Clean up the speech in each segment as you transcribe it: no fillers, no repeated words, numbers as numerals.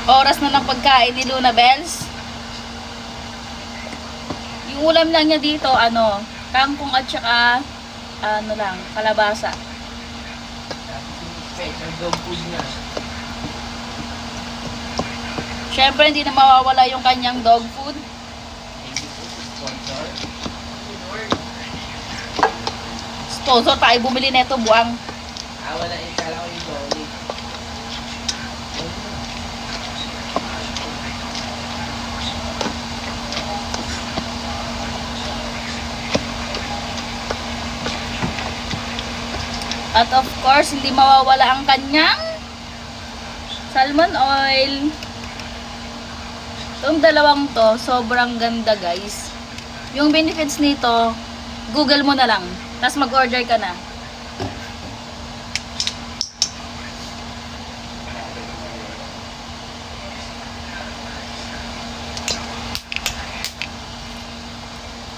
Oras na ng pagkain ni Luna Bells. Yung ulam lang niya dito, kangkong at saka, kalabasa. Dog food na. Siyempre, hindi na mawawala yung kanyang dog food. Sponsor tayo bumili nito, buwang. Wala yung kala ko yung Dolly. At of course, hindi mawawala ang kanyang salmon oil. Itong dalawang to, sobrang ganda guys. Yung benefits nito, Google mo na lang. Tapos mag-order ka na.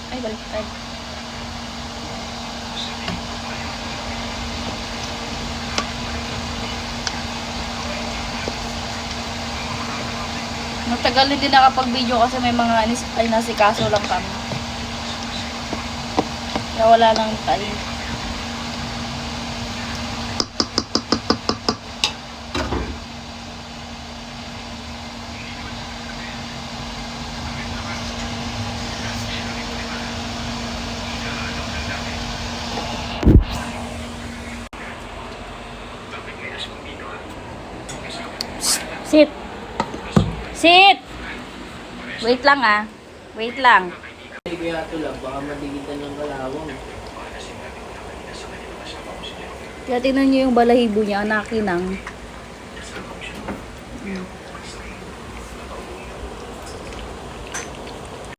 Ay, baliktad. Matagal din nakapag-video kasi may mga nasikaso lang kami. Kaya wala nang time. Sit. Sit! Wait lang ah. Wait lang. Kaya ito lang, baka madigitan ng kalawang. Kaya tingnan nyo yung balahibo niya, anakinang.